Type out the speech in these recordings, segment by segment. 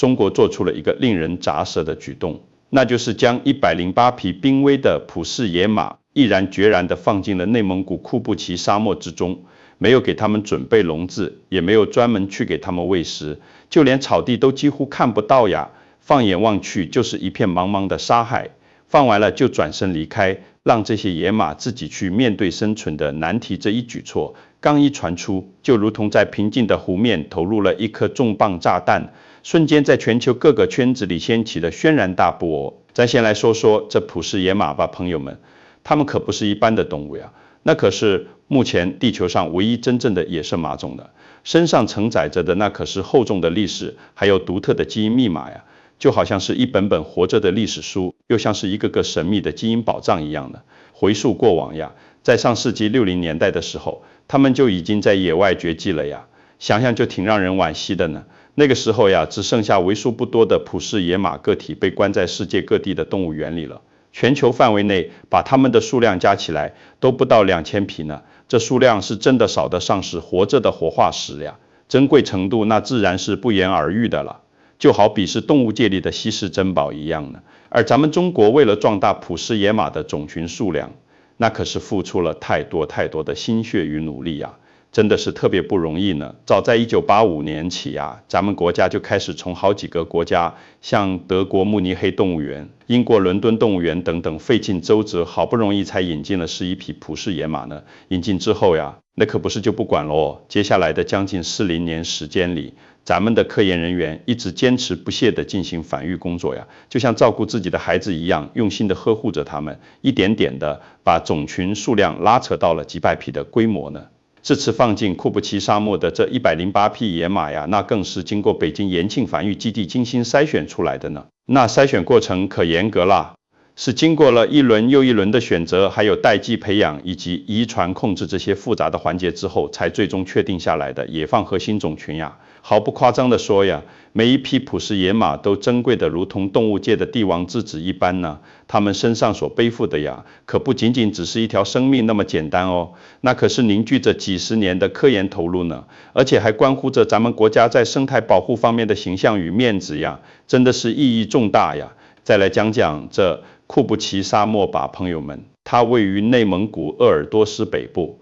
中国做出了一个令人咋舌的举动，那就是将108匹濒危的普氏野马毅然决然地放进了内蒙古库布齐沙漠之中，没有给他们准备笼子，也没有专门去给他们喂食，就连草地都几乎看不到呀，放眼望去就是一片茫茫的沙海，放完了就转身离开，让这些野马自己去面对生存的难题。这一举措刚一传出，就如同在平静的湖面投入了一颗重磅炸弹，瞬间在全球各个圈子里掀起了轩然大波哦。咱先来说说这普氏野马吧，朋友们，它们可不是一般的动物呀，那可是目前地球上唯一真正的野生马种的，身上承载着的那可是厚重的历史，还有独特的基因密码呀，就好像是一本本活着的历史书，又像是一个个神秘的基因宝藏一样的。回溯过往呀，在上世纪60年代的时候，他们就已经在野外绝迹了呀，想想就挺让人惋惜的呢。那个时候呀，只剩下为数不多的普氏野马个体被关在世界各地的动物园里了。全球范围内把它们的数量加起来都不到2000匹呢，这数量是真的少得上是活着的活化石呀，珍贵程度那自然是不言而喻的了，就好比是动物界里的稀世珍宝一样呢。而咱们中国为了壮大普氏野马的种群数量，那可是付出了太多的心血与努力呀，真的是特别不容易呢。早在1985年起呀，咱们国家就开始从好几个国家，像德国慕尼黑动物园、英国伦敦动物园等等，费尽周折，好不容易才引进了11匹普氏野马呢。引进之后呀，那可不是就不管咯，接下来的将近40年时间里，咱们的科研人员一直坚持不懈地进行繁育工作呀，就像照顾自己的孩子一样，用心地呵护着他们，一点点地把种群数量拉扯到了几百匹的规模呢。这次放进库布齐沙漠的这108匹野马呀，那更是经过北京延庆繁育基地精心筛选出来的呢。那筛选过程可严格啦，是经过了一轮又一轮的选择，还有代际培养以及遗传控制这些复杂的环节之后，才最终确定下来的野放核心种群呀。毫不夸张的说呀，每一匹普氏野马都珍贵的如同动物界的帝王之子一般呢，他们身上所背负的呀，可不仅仅只是一条生命那么简单哦，那可是凝聚着几十年的科研投入呢，而且还关乎着咱们国家在生态保护方面的形象与面子呀，真的是意义重大呀。再来讲讲这库布齐沙漠吧，朋友们，它位于内蒙古鄂尔多斯北部，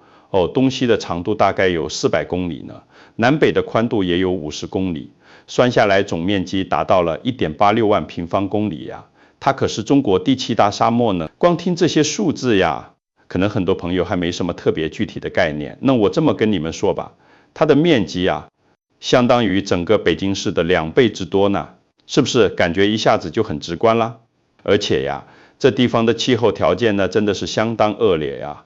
东西的长度大概有400公里呢，南北的宽度也有50公里，算下来总面积达到了1.86万平方公里呀，它可是中国第7大沙漠呢。光听这些数字呀，可能很多朋友还没什么特别具体的概念。那我这么跟你们说吧，它的面积啊，相当于整个北京市的2倍之多呢，是不是感觉一下子就很直观啦？而且呀，这地方的气候条件呢，真的是相当恶劣呀，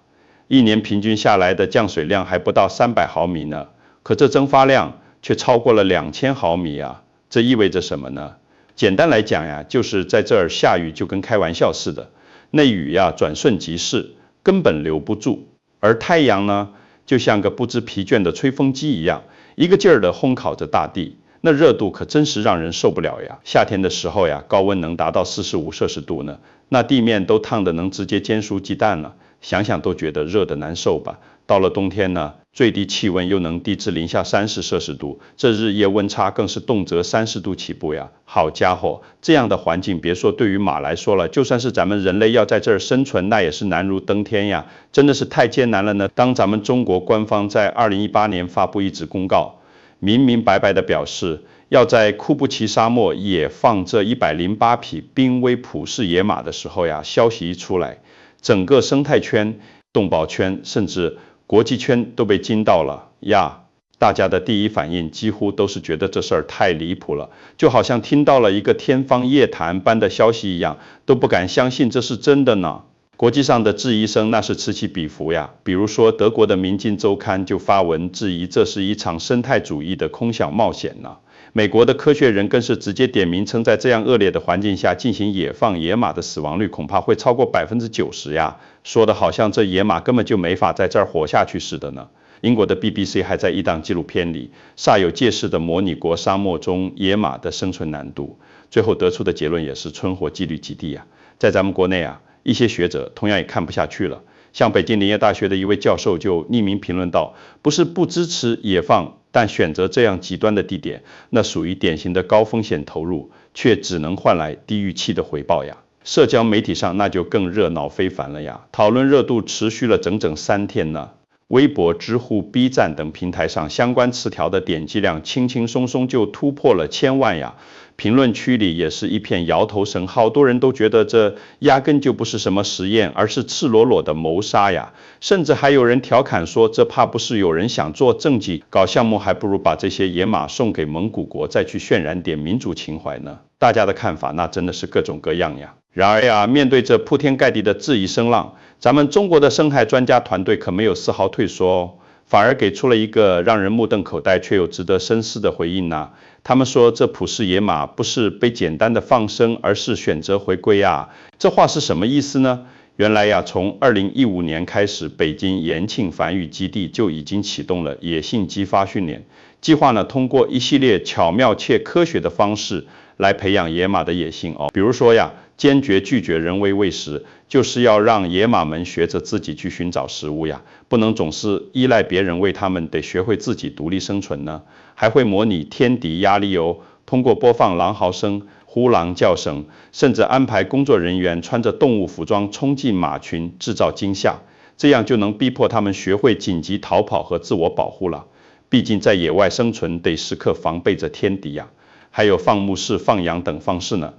一年平均下来的降水量还不到300毫米呢，可这蒸发量却超过了2000毫米啊，这意味着什么呢？简单来讲呀，就是在这儿下雨就跟开玩笑似的，那雨呀转瞬即逝，根本留不住。而太阳呢，就像个不知疲倦的吹风机一样，一个劲儿地烘烤着大地，那热度可真是让人受不了呀。夏天的时候呀，高温能达到45摄氏度呢，那地面都烫得能直接煎熟鸡蛋了，想想都觉得热得难受吧。到了冬天呢，最低气温又能低至零下30摄氏度，这日夜温差更是动辄30度起步呀。好家伙，这样的环境别说对于马来说了，就算是咱们人类要在这儿生存，那也是难如登天呀，真的是太艰难了呢。当咱们中国官方在2018年发布一纸公告，明明白白地表示要在库布齐沙漠野放这108匹濒危普氏野马的时候呀，消息一出来，整个生态圈、动保圈甚至国际圈都被惊到了呀！大家的第一反应几乎都是觉得这事儿太离谱了，就好像听到了一个天方夜谭般的消息一样，都不敢相信这是真的呢。国际上的质疑声那是此起彼伏呀，比如说德国的《明镜周刊》就发文质疑这是一场生态主义的空想冒险呢。美国的科学人更是直接点名称，在这样恶劣的环境下进行野放野马的死亡率恐怕会超过90%呀，说的好像这野马根本就没法在这儿活下去似的呢。英国的 BBC 还在一档纪录片里煞有介事地模拟过沙漠中野马的生存难度，最后得出的结论也是存活几率极低呀。在咱们国内啊，一些学者同样也看不下去了，像北京林业大学的一位教授就匿名评论道，不是不支持野放，但选择这样极端的地点，那属于典型的高风险投入，却只能换来低预期的回报呀。社交媒体上那就更热闹非凡了呀，讨论热度持续了整整3天呢。微博、知乎、B 站等平台上相关词条的点击量轻轻松松就突破了1000万呀，评论区里也是一片摇头神，好多人都觉得这压根就不是什么实验，而是赤裸裸的谋杀呀，甚至还有人调侃说，这怕不是有人想做政绩搞项目，还不如把这些野马送给蒙古国，再去渲染点民主情怀呢。大家的看法那真的是各种各样呀。然而呀，面对这铺天盖地的质疑声浪，咱们中国的生态专家团队可没有丝毫退缩哦，反而给出了一个让人目瞪口呆却又值得深思的回应呐。他们说这普氏野马不是被简单的放生，而是选择回归啊。这话是什么意思呢？原来呀，从2015年开始，北京延庆繁育基地就已经启动了野性激发训练计划呢，通过一系列巧妙且科学的方式来培养野马的野性哦。比如说呀，坚决拒绝人为喂食，就是要让野马们学着自己去寻找食物呀，不能总是依赖别人喂它们，得学会自己独立生存呢。还会模拟天敌压力哦，通过播放狼嚎声、呼狼叫声，甚至安排工作人员穿着动物服装冲进马群，制造惊吓，这样就能逼迫他们学会紧急逃跑和自我保护了。毕竟在野外生存得时刻防备着天敌呀。还有放牧式放养等方式呢，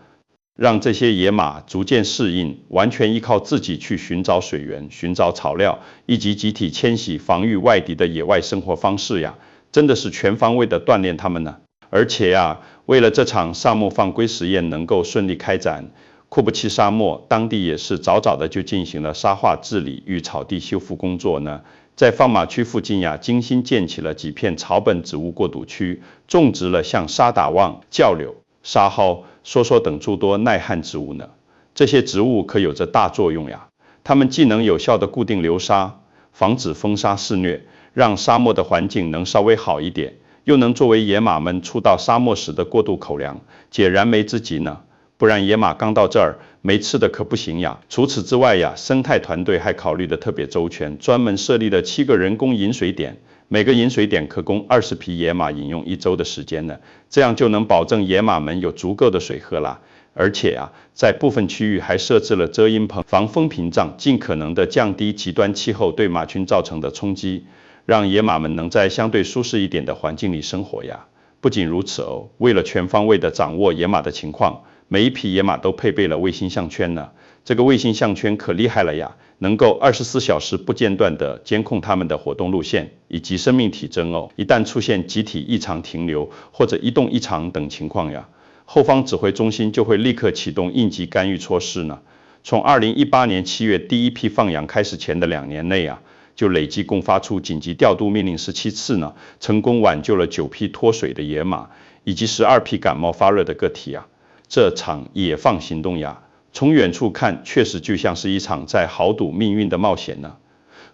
让这些野马逐渐适应，完全依靠自己去寻找水源、寻找草料，以及集体迁徙、防御外敌的野外生活方式呀，真的是全方位的锻炼他们呢。而且呀，为了这场沙漠放归实验能够顺利开展，库布齐沙漠当地也是早早的就进行了沙化治理与草地修复工作呢。在放马区附近呀，精心建起了几片草本植物过渡区，种植了像沙打旺、叫柳、沙蒿、梭梭等诸多耐旱植物呢。这些植物可有着大作用呀，它们既能有效的固定流沙，防止风沙肆虐，让沙漠的环境能稍微好一点，又能作为野马们初到沙漠时的过渡口粮，解燃眉之急呢。不然野马刚到这儿没吃的可不行呀。除此之外呀，生态团队还考虑的特别周全，专门设立了7个人工饮水点，每个饮水点可供20匹野马饮用1周的时间呢，这样就能保证野马们有足够的水喝啦。而且啊，在部分区域还设置了遮阴棚、防风屏障，尽可能的降低极端气候对马群造成的冲击，让野马们能在相对舒适一点的环境里生活呀。不仅如此哦，为了全方位的掌握野马的情况，每一匹野马都配备了卫星项圈呢。这个卫星项圈可厉害了呀，能够24小时不间断地监控它们的活动路线以及生命体征哦。一旦出现集体异常停留或者移动异常等情况呀，后方指挥中心就会立刻启动应急干预措施呢。从2018年7月第一批放养开始前的2年内啊，就累计共发出紧急调度命令17次呢，成功挽救了9匹脱水的野马，以及12匹感冒发热的个体啊。这场野放行动呀，从远处看确实就像是一场在豪赌命运的冒险呢。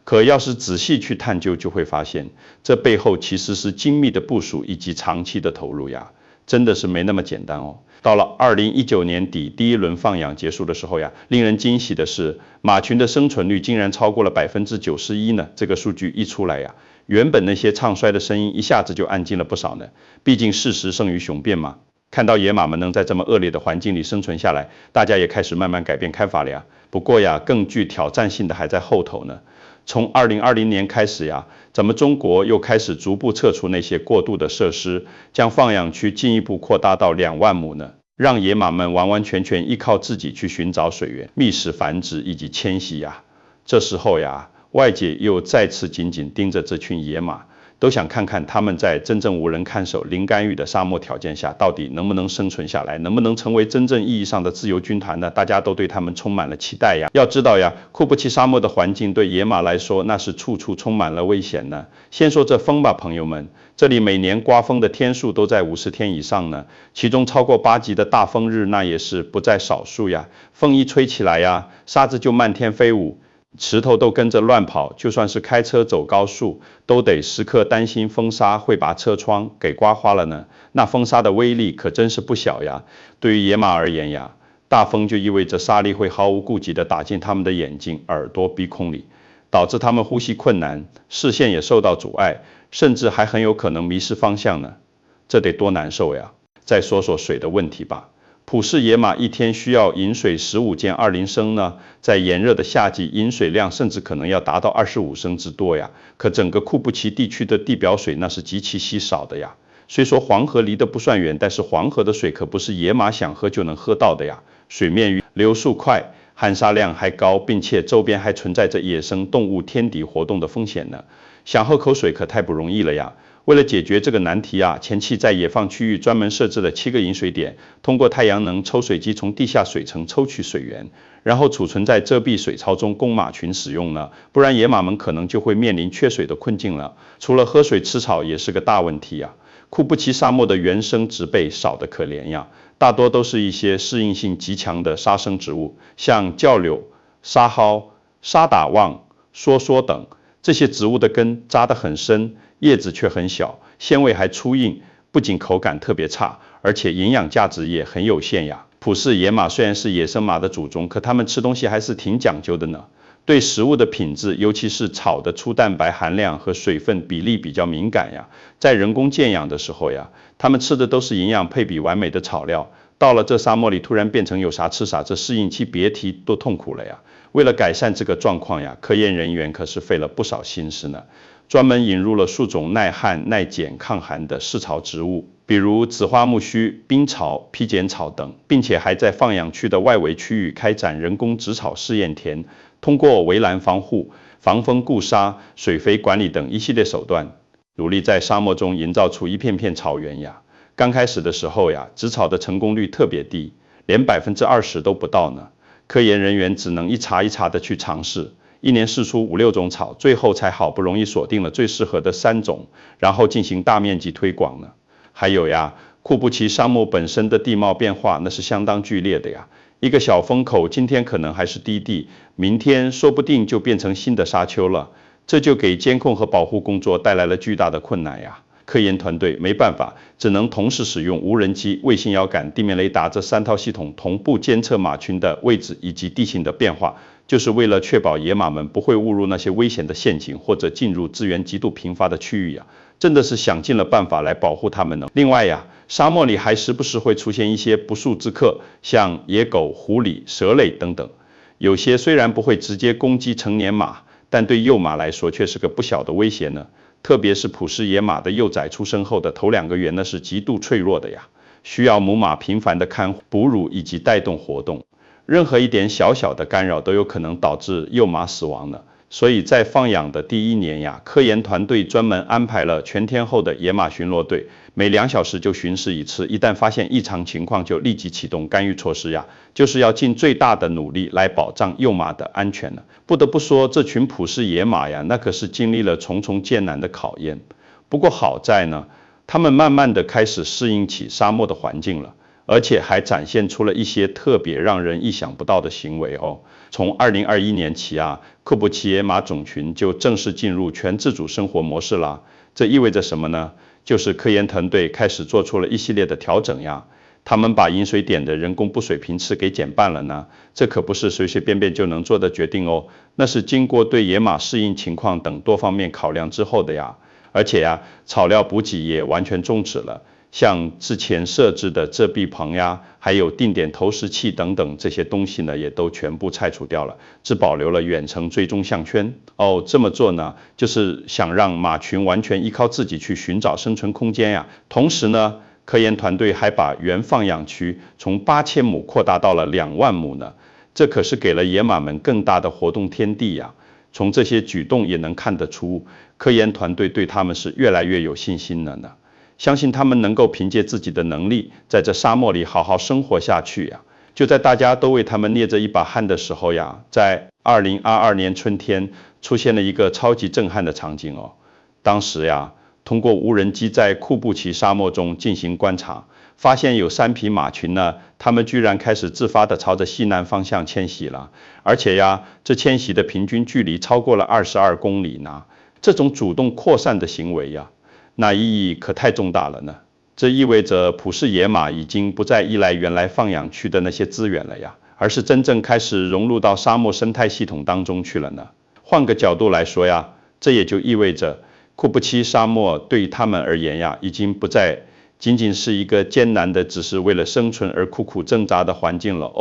可要是仔细去探究，就会发现这背后其实是精密的部署以及长期的投入呀，真的是没那么简单哦。到了2019年底第一轮放养结束的时候呀，令人惊喜的是，马群的生存率竟然超过了91%呢。这个数据一出来呀，原本那些唱衰的声音一下子就安静了不少呢。毕竟事实胜于雄辩嘛。看到野马们能在这么恶劣的环境里生存下来，大家也开始慢慢改变看法了呀。不过呀，更具挑战性的还在后头呢。从2020年开始呀，咱们中国又开始逐步撤除那些过度的设施，将放养区进一步扩大到2万亩呢，让野马们完完全全依靠自己去寻找水源、觅食繁殖以及迁徙呀。这时候呀，外界又再次紧紧盯着这群野马，都想看看他们在真正无人看守、零干预的沙漠条件下，到底能不能生存下来，能不能成为真正意义上的自由军团呢？大家都对他们充满了期待呀。要知道呀，库布齐沙漠的环境对野马来说，那是处处充满了危险呢。先说这风吧，朋友们，这里每年刮风的天数都在50天以上呢，其中超过8级的大风日那也是不在少数呀。风一吹起来呀，沙子就漫天飞舞，石头都跟着乱跑，就算是开车走高速，都得时刻担心风沙会把车窗给刮花了呢。那风沙的威力可真是不小呀。对于野马而言呀，大风就意味着沙粒会毫无顾忌地打进他们的眼睛、耳朵、鼻孔里，导致它们呼吸困难，视线也受到阻碍，甚至还很有可能迷失方向呢。这得多难受呀！再说说水的问题吧。普氏野马一天需要饮水15件20升呢，在炎热的夏季，饮水量甚至可能要达到25升之多呀。可整个库布齐地区的地表水那是极其稀少的呀。虽说黄河离得不算远，但是黄河的水可不是野马想喝就能喝到的呀。水面域流速快，含沙量还高，并且周边还存在着野生动物天敌活动的风险呢。想喝口水可太不容易了呀。为了解决这个难题啊，前期在野放区域专门设置了7个饮水点，通过太阳能抽水机从地下水层抽取水源，然后储存在遮蔽水槽中供马群使用呢。不然野马们可能就会面临缺水的困境了。除了喝水吃草也是个大问题呀。库布齐沙漠的原生植被少得可怜呀，大多都是一些适应性极强的沙生植物，像酵柳、沙蒿、沙打旺、梭梭等。这些植物的根扎得很深，叶子却很小，纤维还粗硬，不仅口感特别差，而且营养价值也很有限呀。普氏野马虽然是野生马的祖宗，可它们吃东西还是挺讲究的呢。对食物的品质，尤其是草的粗蛋白含量和水分比例比较敏感呀。在人工圈养的时候呀，它们吃的都是营养配比完美的草料，到了这沙漠里突然变成有啥吃啥，这适应期别提多痛苦了呀。为了改善这个状况呀，科研人员可是费了不少心思呢，专门引入了数种耐旱、耐碱、抗寒的试草植物，比如紫花苜蓿、冰草、披碱草等，并且还在放养区的外围区域开展人工植草试验田，通过围栏防护、防风固沙、水肥管理等一系列手段，努力在沙漠中营造出一片片草原呀。刚开始的时候呀，植草的成功率特别低，连20%都不到呢。科研人员只能一茬一茬的去尝试，一年试出5、6种草，最后才好不容易锁定了最适合的3种，然后进行大面积推广呢。还有呀，库布齐沙漠本身的地貌变化那是相当剧烈的呀。一个小风口，今天可能还是低地，明天说不定就变成新的沙丘了，这就给监控和保护工作带来了巨大的困难呀。科研团队没办法，只能同时使用无人机、卫星遥感、地面雷达这3套系统同步监测马群的位置以及地形的变化，就是为了确保野马们不会误入那些危险的陷阱或者进入资源极度贫乏的区域呀。真的是想尽了办法来保护它们呢。另外呀，沙漠里还时不时会出现一些不速之客，像野狗、狐狸、蛇类等等。有些虽然不会直接攻击成年马，但对幼马来说却是个不小的威胁呢。特别是普氏野马的幼崽出生后的头2个月，那是极度脆弱的呀，需要母马频繁的看护、哺乳以及带动活动。任何一点小小的干扰都有可能导致幼马死亡呢。所以在放养的第1年呀，科研团队专门安排了全天候的野马巡逻队，每2小时就巡视一次，一旦发现异常情况就立即启动干预措施呀，就是要尽最大的努力来保障幼马的安全呢。不得不说，这群普氏野马呀，那可是经历了重重艰难的考验。不过好在呢，他们慢慢的开始适应起沙漠的环境了，而且还展现出了一些特别让人意想不到的行为哦。从2021年起啊，库布齐野马种群就正式进入全自主生活模式啦。这意味着什么呢？就是科研团队开始做出了一系列的调整呀。他们把饮水点的人工布水频次给减半了呢，这可不是随随便便就能做的决定哦，那是经过对野马适应情况等多方面考量之后的呀。而且呀，草料补给也完全终止了。像之前设置的遮蔽棚呀，还有定点投食器等等这些东西呢，也都全部拆除掉了，只保留了远程追踪项圈。这么做呢，就是想让马群完全依靠自己去寻找生存空间呀。同时呢，科研团队还把原放养区从8000亩扩大到了2万亩呢，这可是给了野马们更大的活动天地呀。从这些举动也能看得出，科研团队对他们是越来越有信心了呢。相信他们能够凭借自己的能力，在这沙漠里好好生活下去呀。就在大家都为他们捏着一把汗的时候呀，在2022年春天出现了一个超级震撼的场景哦。当时呀，通过无人机在库布齐沙漠中进行观察，发现有3匹马群呢，它们居然开始自发的朝着西南方向迁徙了，而且呀，这迁徙的平均距离超过了22公里呢。这种主动扩散的行为呀，那意义可太重大了呢。这意味着普氏野马已经不再依赖原来放养区的那些资源了呀，而是真正开始融入到沙漠生态系统当中去了呢。换个角度来说呀，这也就意味着库布齐沙漠对于他们而言呀，已经不再仅仅是一个艰难的只是为了生存而苦苦挣扎的环境了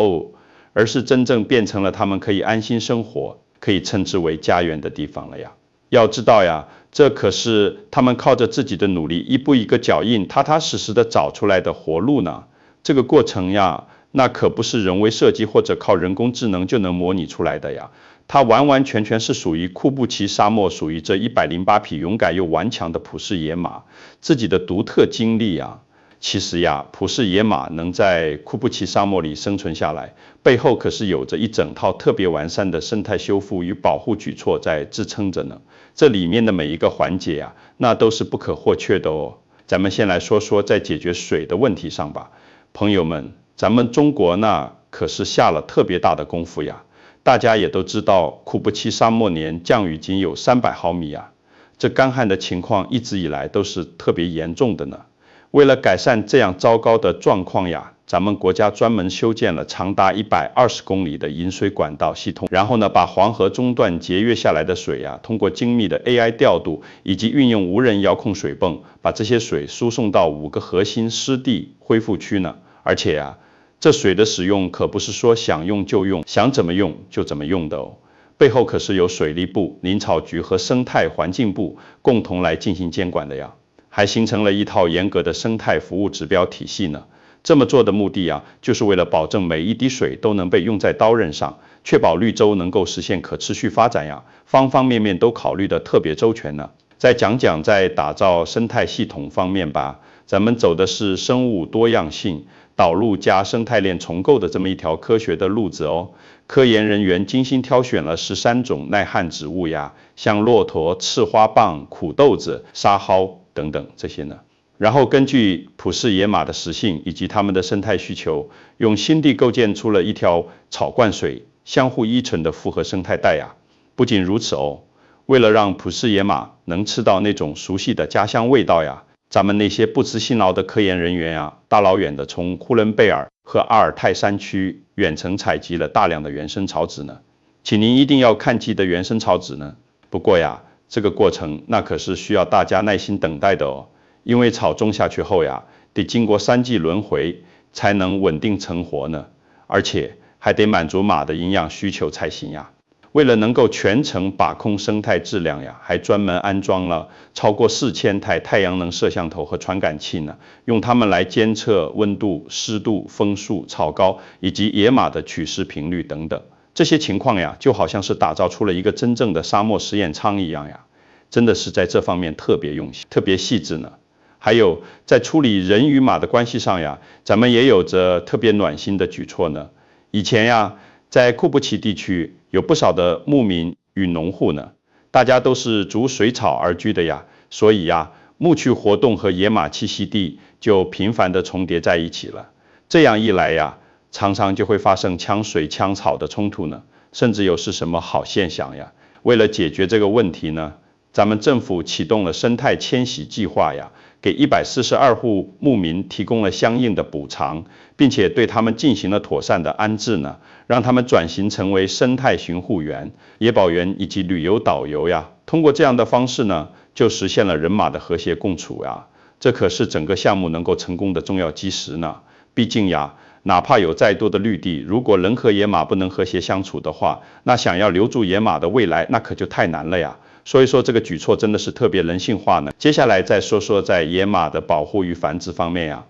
而是真正变成了他们可以安心生活，可以称之为家园的地方了呀。要知道呀，这可是他们靠着自己的努力，一步一个脚印，踏踏实实的找出来的活路呢。这个过程呀，那可不是人为设计或者靠人工智能就能模拟出来的呀。它完完全全是属于库布齐沙漠，属于这108匹勇敢又顽强的普氏野马自己的独特经历呀。其实呀，普氏野马能在库布齐沙漠里生存下来，背后可是有着一整套特别完善的生态修复与保护举措在支撑着呢。这里面的每一个环节呀，那都是不可或缺的哦。咱们先来说说在解决水的问题上吧。朋友们，咱们中国那可是下了特别大的功夫呀。大家也都知道，库布齐沙漠年降雨仅有300毫米啊，这干旱的情况一直以来都是特别严重的呢。为了改善这样糟糕的状况呀，咱们国家专门修建了长达120公里的引水管道系统，然后呢，把黄河中段节约下来的水呀，通过精密的 AI 调度以及运用无人遥控水泵，把这些水输送到5个核心湿地恢复区呢。而且呀，这水的使用可不是说想用就用，想怎么用就怎么用的哦。背后可是由水利部、林草局和生态环境部共同来进行监管的呀。还形成了一套严格的生态服务指标体系呢。这么做的目的啊，就是为了保证每一滴水都能被用在刀刃上，确保绿洲能够实现可持续发展呀，方方面面都考虑的特别周全呢。再讲讲在打造生态系统方面吧，咱们走的是生物多样性导入加生态链重构的这么一条科学的路子哦。科研人员精心挑选了13种耐旱植物呀，像骆驼、赤花棒、苦豆子、沙蒿等等这些呢，然后根据普氏野马的食性以及它们的生态需求，用心地构建出了一条草灌水、相互依存的复合生态带呀。不仅如此哦，为了让普氏野马能吃到那种熟悉的家乡味道呀，咱们那些不辞辛劳的科研人员呀，大老远的从呼伦贝尔和阿尔泰山区远程采集了大量的原生草籽呢。请您一定要看记得原生草籽呢。不过呀，这个过程那可是需要大家耐心等待的哦，因为草种下去后呀，得经过3季轮回才能稳定成活呢，而且还得满足马的营养需求才行呀。为了能够全程把控生态质量呀，还专门安装了超过4000台太阳能摄像头和传感器呢，用它们来监测温度、湿度、风速、草高以及野马的取食频率等等。这些情况呀，就好像是打造出了一个真正的沙漠实验舱一样呀，真的是在这方面特别用心、特别细致呢。还有在处理人与马的关系上呀，咱们也有着特别暖心的举措呢。以前呀，在库布齐地区有不少的牧民与农户呢，大家都是逐水草而居的呀，所以呀，牧区活动和野马栖息地就频繁的重叠在一起了。这样一来呀，常常就会发生抢水抢草的冲突呢，甚至有是什么好现象呀。为了解决这个问题呢，咱们政府启动了生态迁徙计划呀，给142户牧民提供了相应的补偿，并且对他们进行了妥善的安置呢，让他们转型成为生态巡护员、野保员以及旅游导游呀。通过这样的方式呢，就实现了人马的和谐共处呀。这可是整个项目能够成功的重要基石呢。毕竟呀，哪怕有再多的绿地，如果人和野马不能和谐相处的话，那想要留住野马的未来，那可就太难了呀。所以说这个举措真的是特别人性化呢。接下来再说说在野马的保护与繁殖方面呀，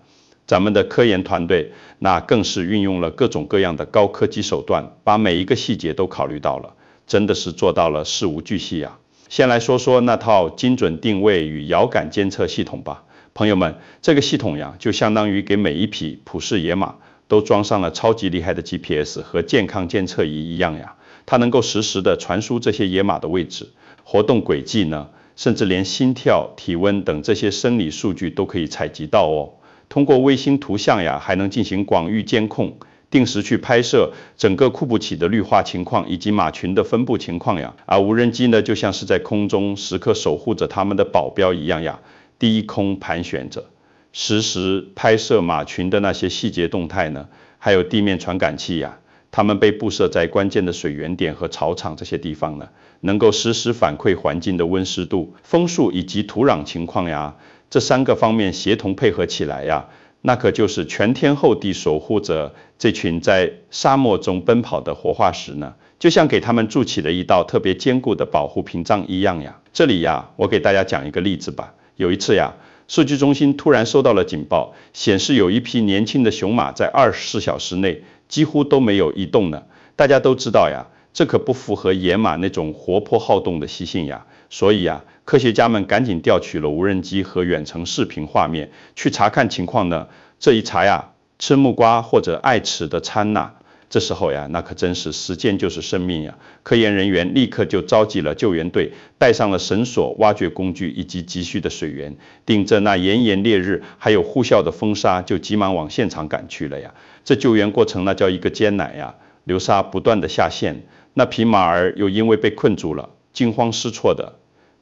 咱们的科研团队那更是运用了各种各样的高科技手段，把每一个细节都考虑到了，真的是做到了事无巨细呀。先来说说那套精准定位与遥感监测系统吧。朋友们，这个系统呀，就相当于给每一匹普氏野马都装上了超级厉害的 GPS 和健康监测仪一样呀，它能够实时的传输这些野马的位置、活动轨迹呢，甚至连心跳、体温等这些生理数据都可以采集到哦。通过卫星图像呀，还能进行广域监控，定时去拍摄整个库布齐的绿化情况以及马群的分布情况呀。而无人机呢，就像是在空中时刻守护着他们的保镖一样呀，低空盘旋着，实时拍摄马群的那些细节动态呢，还有地面传感器呀，它们被布设在关键的水源点和草场这些地方呢，能够实时反馈环境的温湿度、风速以及土壤情况呀。这3个方面协同配合起来呀，那可就是全天候地守护着这群在沙漠中奔跑的活化石呢，就像给他们筑起了一道特别坚固的保护屏障一样呀。这里呀，我给大家讲一个例子吧。有一次呀，数据中心突然收到了警报，显示有一匹年轻的雄马在24小时内几乎都没有移动呢。大家都知道呀，这可不符合野马那种活泼好动的习性呀。所以呀，科学家们赶紧调取了无人机和远程视频画面去查看情况呢。这一查呀，吃木瓜或者爱吃的掺呐。这时候呀，那可真是时间就是生命呀！科研人员立刻就召集了救援队，带上了绳索、挖掘工具以及急需的水源，顶着那炎炎烈日还有呼啸的风沙，就急忙往现场赶去了呀。这救援过程那叫一个艰难呀，流沙不断的下陷，那匹马儿又因为被困住了，惊慌失措的，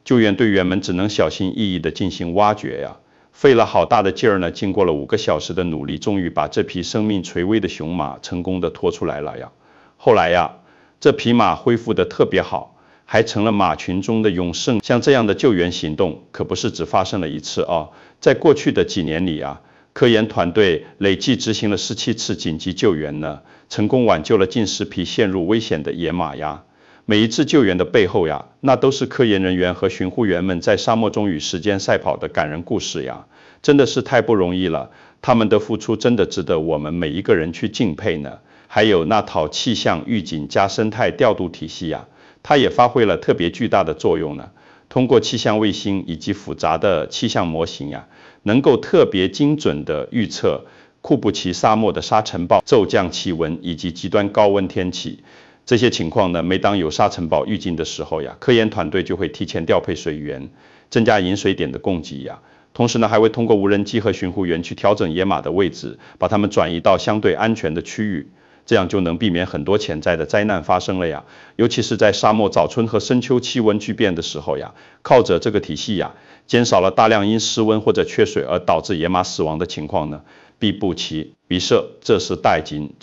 救援队员们只能小心翼翼地进行挖掘呀。费了好大的劲儿呢，经过了5个小时的努力，终于把这匹生命垂危的雄马成功的拖出来了呀。后来呀，这匹马恢复的特别好，还成了马群中的勇士。像这样的救援行动可不是只发生了一次啊，在过去的几年里啊，科研团队累计执行了17次紧急救援呢，成功挽救了近10匹陷入危险的野马呀。每一次救援的背后呀，那都是科研人员和巡护员们在沙漠中与时间赛跑的感人故事呀，真的是太不容易了。他们的付出真的值得我们每一个人去敬佩呢。还有那套气象预警加生态调度体系呀，它也发挥了特别巨大的作用呢。通过气象卫星以及复杂的气象模型呀，能够特别精准的预测库布齐沙漠的沙尘暴、骤降气温以及极端高温天气。这些情况呢，每当有沙尘暴预警的时候呀，科研团队就会提前调配水源，增加饮水点的供给呀。同时呢，还会通过无人机和巡护员去调整野马的位置，把它们转移到相对安全的区域，这样就能避免很多潜在的灾难发生了呀。尤其是在沙漠早春和深秋气温巨变的时候呀，靠着这个体系呀，减少了大量因失温或者缺水而导致野马死亡的情况呢，必不其必设。这是殆尽。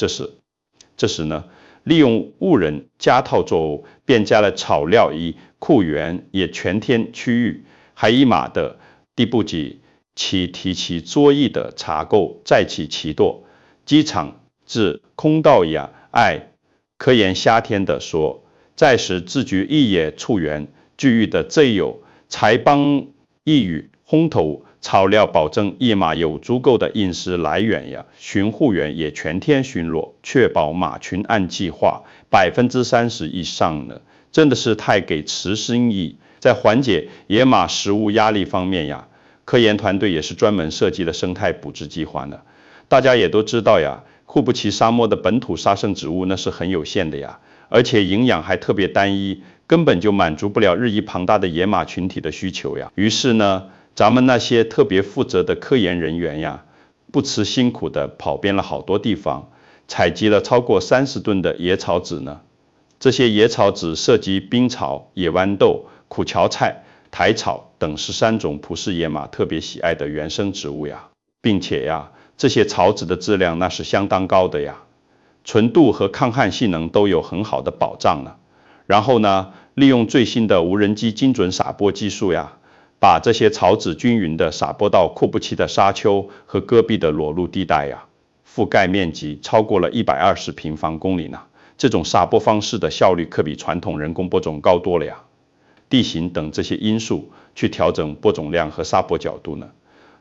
这时呢，利用误人加套作物，便加了草料以库源也全天区域，还以马的地不及其提其作役的查购，再起其舵，机场至空道呀，科研夏天的说，在时自局一也处源，据域的这有财帮一语烘头。草料保证野马有足够的饮食来源呀，巡护员也全天巡逻，确保马群按计划30%以上呢，真的是太给慈心意。在缓解野马食物压力方面呀，科研团队也是专门设计了生态补质计划呢。大家也都知道呀，库布齐沙漠的本土沙生植物那是很有限的呀，而且营养还特别单一，根本就满足不了日益庞大的野马群体的需求呀。于是呢，咱们那些特别负责的科研人员呀，不辞辛苦的跑遍了好多地方，采集了超过30吨的野草籽呢。这些野草籽涉及冰草、野豌豆、苦荞菜、苔草等13种普氏野马特别喜爱的原生植物呀，并且呀，这些草籽的质量那是相当高的呀，纯度和抗旱性能都有很好的保障呢。然后呢，利用最新的无人机精准撒播技术呀，把这些草籽均匀地撒播到库布齐的沙丘和戈壁的裸露地带呀，覆盖面积超过了120平方公里呢。这种撒播方式的效率可比传统人工播种高多了呀。地形等这些因素去调整播种量和撒播角度呢，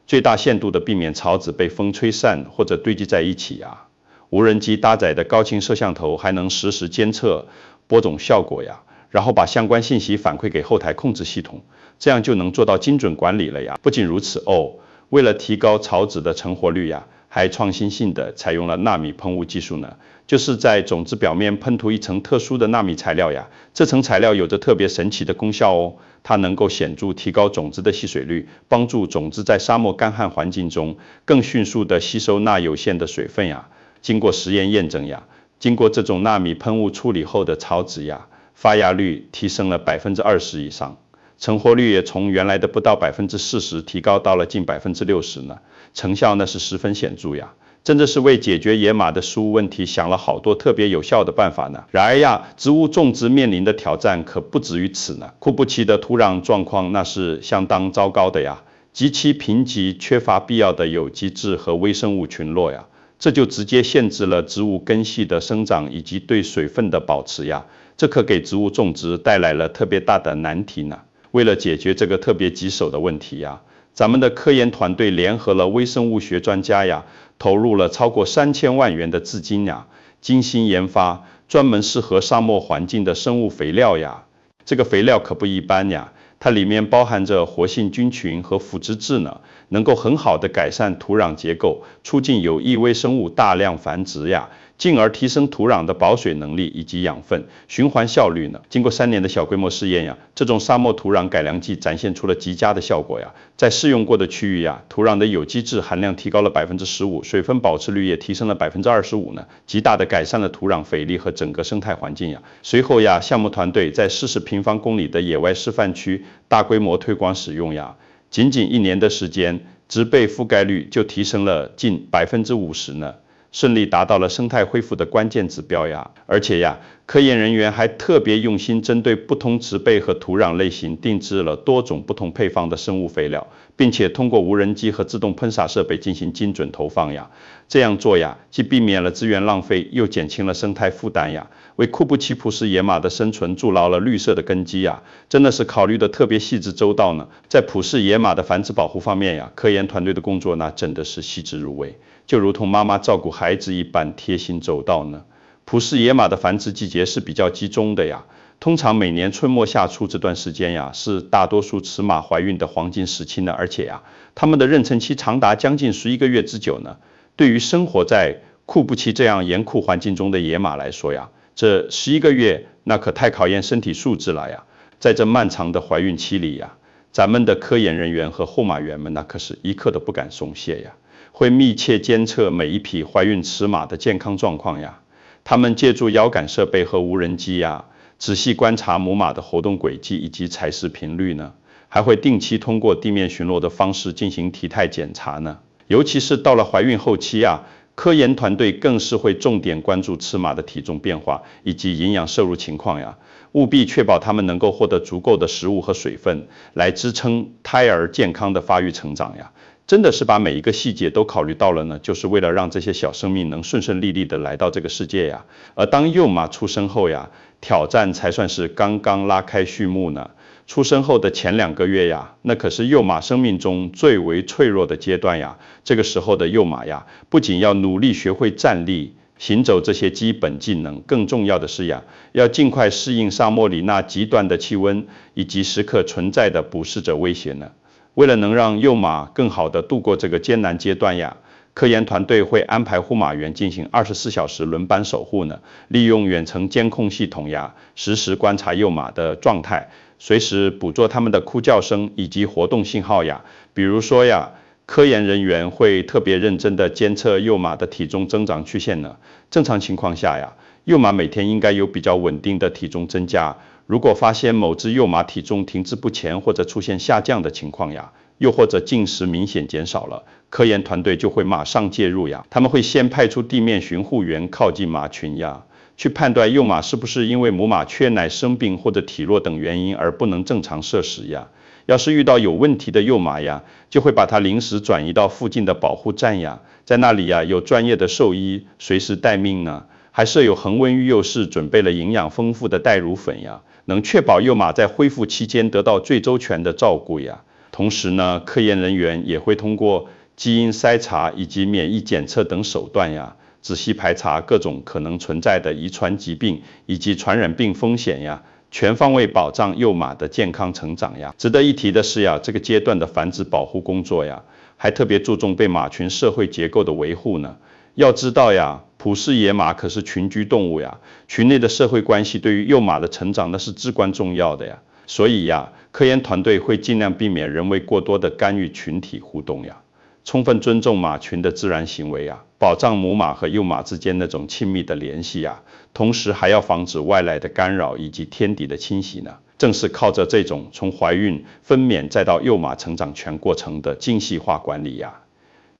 最大限度的避免草籽被风吹散或者堆积在一起呀。无人机搭载的高清摄像头还能实时监测播种效果呀，然后把相关信息反馈给后台控制系统，这样就能做到精准管理了呀。不仅如此哦，为了提高草籽的成活率呀，还创新性的采用了纳米喷雾技术呢，就是在种子表面喷涂一层特殊的纳米材料呀。这层材料有着特别神奇的功效哦，它能够显著提高种子的吸水率，帮助种子在沙漠干旱环境中更迅速的吸收那有限的水分呀。经过实验验证呀，经过这种纳米喷雾处理后的草籽呀，发芽率提升了20%以上，成活率也从原来的不到40%提高到了近60%呢，成效那是十分显著呀。真的是为解决野马的食物问题想了好多特别有效的办法呢。然而呀，植物种植面临的挑战可不止于此呢。库布齐的土壤状况那是相当糟糕的呀，极其贫瘠，缺乏必要的有机质和微生物群落呀，这就直接限制了植物根系的生长以及对水分的保持呀，这可给植物种植带来了特别大的难题呢。为了解决这个特别棘手的问题呀，咱们的科研团队联合了微生物学专家呀，投入了超过3000万元的资金呀，精心研发专门适合沙漠环境的生物肥料呀。这个肥料可不一般呀，它里面包含着活性菌群和腐殖质呢，能够很好的改善土壤结构，促进有益微生物大量繁殖呀，进而提升土壤的保水能力以及养分循环效率呢。经过3年的小规模试验呀，这种沙漠土壤改良剂展现出了极佳的效果呀。在试用过的区域呀，土壤的有机质含量提高了15%，水分保持率也提升了25%呢，极大的改善了土壤肥力和整个生态环境呀。随后呀，项目团队在40平方公里的野外示范区大规模推广使用呀，仅仅1年的时间，植被覆盖率就提升了近50%呢。顺利达到了生态恢复的关键指标呀，而且呀，科研人员还特别用心针对不同植被和土壤类型定制了多种不同配方的生物肥料，并且通过无人机和自动喷洒设备进行精准投放呀。这样做呀，既避免了资源浪费，又减轻了生态负担呀，为库布齐普氏野马的生存筑牢了绿色的根基呀，真的是考虑的特别细致周到呢。在普氏野马的繁殖保护方面呀，科研团队的工作那真的是细致入微。就如同妈妈照顾孩子一般贴心周到呢。普氏野马的繁殖季节是比较集中的呀，通常每年春末夏初这段时间呀，是大多数雌马怀孕的黄金时期呢，而且呀，它们的妊娠期长达将近11个月之久呢。对于生活在库布齐这样严酷环境中的野马来说呀，这11个月那可太考验身体素质了呀。在这漫长的怀孕期里呀，咱们的科研人员和后马员们那可是一刻都不敢松懈呀。会密切监测每一匹怀孕雌马的健康状况呀，他们借助遥感设备和无人机呀，仔细观察母马的活动轨迹以及采食频率呢，还会定期通过地面巡逻的方式进行体态检查呢。尤其是到了怀孕后期啊，科研团队更是会重点关注雌马的体重变化以及营养摄入情况呀，务必确保它们能够获得足够的食物和水分，来支撑胎儿健康的发育成长呀。真的是把每一个细节都考虑到了呢，就是为了让这些小生命能顺顺利利的来到这个世界呀。而当幼马出生后呀，挑战才算是刚刚拉开序幕呢。出生后的前2个月呀，那可是幼马生命中最为脆弱的阶段呀。这个时候的幼马呀，不仅要努力学会站立、行走这些基本技能，更重要的是呀，要尽快适应沙漠里那极端的气温以及时刻存在的捕食者威胁呢。为了能让幼马更好地度过这个艰难阶段呀，科研团队会安排护马员进行24小时轮班守护呢，利用远程监控系统呀，实时观察幼马的状态，随时捕捉它们的哭叫声以及活动信号呀。比如说呀，科研人员会特别认真地监测幼马的体重增长曲线呢。正常情况下呀，幼马每天应该有比较稳定的体重增加。如果发现某只幼马体重停滞不前或者出现下降的情况呀，又或者进食明显减少了，科研团队就会马上介入呀。他们会先派出地面巡护员靠近马群呀，去判断幼马是不是因为母马缺奶、生病或者体弱等原因而不能正常摄食呀。要是遇到有问题的幼马呀，就会把它临时转移到附近的保护站呀，在那里呀有专业的兽医随时待命呢，还设有恒温育幼室，准备了营养丰富的代乳粉呀，能确保幼马在恢复期间得到最周全的照顾呀。同时呢，科研人员也会通过基因筛查以及免疫检测等手段呀，仔细排查各种可能存在的遗传疾病以及传染病风险呀，全方位保障幼马的健康成长呀。值得一提的是呀，这个阶段的繁殖保护工作呀，还特别注重对马群社会结构的维护呢。要知道呀，普氏野马可是群居动物呀，群内的社会关系对于幼马的成长那是至关重要的呀。所以呀，科研团队会尽量避免人为过多的干预群体互动呀，充分尊重马群的自然行为呀，保障母马和幼马之间那种亲密的联系呀，同时还要防止外来的干扰以及天敌的侵袭呢。正是靠着这种从怀孕、分娩再到幼马成长全过程的精细化管理呀，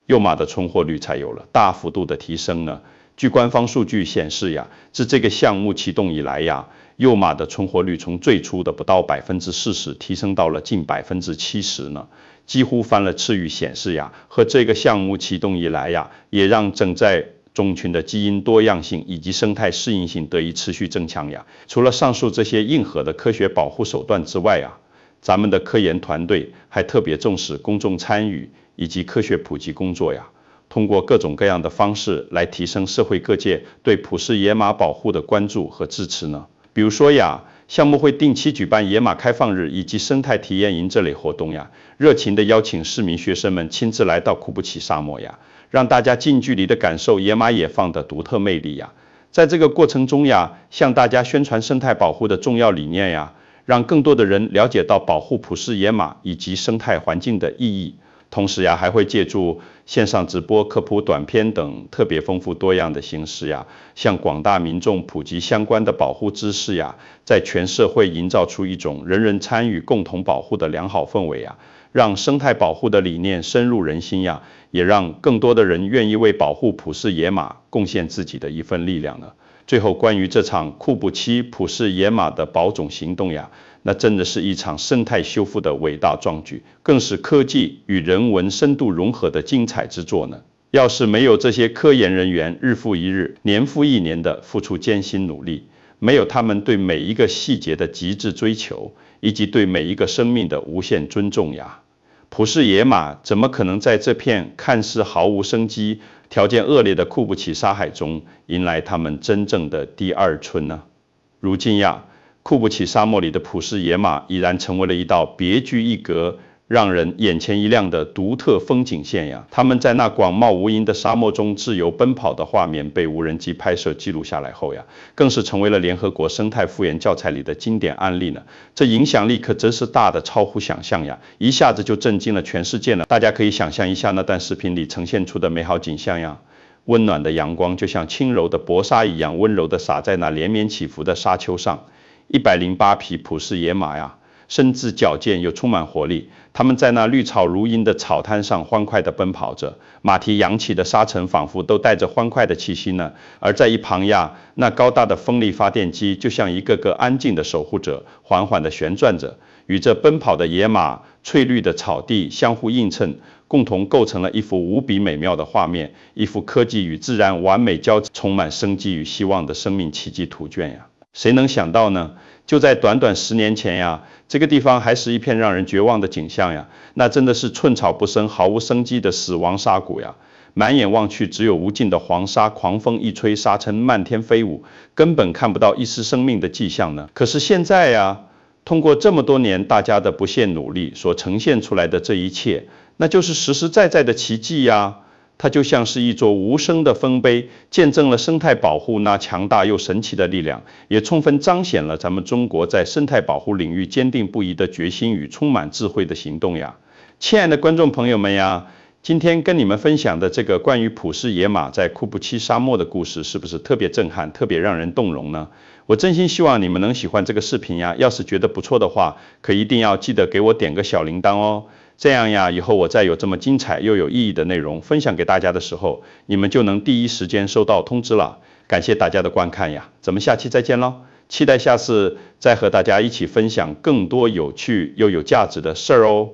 幼马的存活率才有了大幅度的提升呢。据官方数据显示呀，自这个项目启动以来呀，幼马的存活率从最初的不到40%提升到了近70%呢，几乎翻了次。显示呀，和这个项目启动以来呀，也让整在种群的基因多样性以及生态适应性得以持续增强呀。除了上述这些硬核的科学保护手段之外呀，咱们的科研团队还特别重视公众参与以及科学普及工作呀。通过各种各样的方式来提升社会各界对普氏野马保护的关注和支持呢。比如说呀，项目会定期举办野马开放日以及生态体验营这类活动呀，热情地邀请市民学生们亲自来到库布齐沙漠呀，让大家近距离地感受野马野放的独特魅力呀。在这个过程中呀，向大家宣传生态保护的重要理念呀，让更多的人了解到保护普氏野马以及生态环境的意义。同时呀，还会借助线上直播、科普短片等特别丰富多样的形式呀，向广大民众普及相关的保护知识呀，在全社会营造出一种人人参与、共同保护的良好氛围呀，让生态保护的理念深入人心呀，也让更多的人愿意为保护普氏野马贡献自己的一份力量呢。最后，关于这场库布齐普氏野马的保种行动呀，那真的是一场生态修复的伟大壮举，更是科技与人文深度融合的精彩之作呢。要是没有这些科研人员日复一日、年复一年的付出艰辛努力，没有他们对每一个细节的极致追求，以及对每一个生命的无限尊重呀，普氏野马怎么可能在这片看似毫无生机、条件恶劣的库布齐沙海中迎来他们真正的第二春呢？如今呀，库布齐沙漠里的普氏野马已然成为了一道别具一格、让人眼前一亮的独特风景线呀。他们在那广袤无垠的沙漠中自由奔跑的画面被无人机拍摄记录下来后呀，更是成为了联合国生态复原教材里的经典案例呢。这影响力可真是大的超乎想象呀，一下子就震惊了全世界呢。大家可以想象一下那段视频里呈现出的美好景象呀。温暖的阳光就像轻柔的薄纱一样温柔地洒在那连绵起伏的沙丘上。108匹普氏野马呀，身姿矫健又充满活力，它们在那绿草如茵的草滩上欢快地奔跑着，马蹄扬起的沙尘仿佛都带着欢快的气息呢。而在一旁呀，那高大的风力发电机就像一个个安静的守护者，缓缓地旋转着，与这奔跑的野马、翠绿的草地相互映衬，共同构成了一幅无比美妙的画面，一幅科技与自然完美交织、充满生机与希望的生命奇迹图卷呀。谁能想到呢？就在短短10年前呀，这个地方还是一片让人绝望的景象呀，那真的是寸草不生、毫无生机的死亡沙谷呀。满眼望去，只有无尽的黄沙，狂风一吹，沙尘漫天飞舞，根本看不到一丝生命的迹象呢。可是现在呀，通过这么多年大家的不懈努力所呈现出来的这一切，那就是实实在在的奇迹呀。它就像是一座无声的丰碑，见证了生态保护那强大又神奇的力量，也充分彰显了咱们中国在生态保护领域坚定不移的决心与充满智慧的行动呀。亲爱的观众朋友们呀，今天跟你们分享的这个关于普氏野马在库布齐沙漠的故事，是不是特别震撼、特别让人动容呢？我真心希望你们能喜欢这个视频呀，要是觉得不错的话，可一定要记得给我点个小铃铛哦。这样呀，以后我再有这么精彩又有意义的内容分享给大家的时候，你们就能第一时间收到通知了。感谢大家的观看呀，咱们下期再见咯，期待下次再和大家一起分享更多有趣又有价值的事儿哦。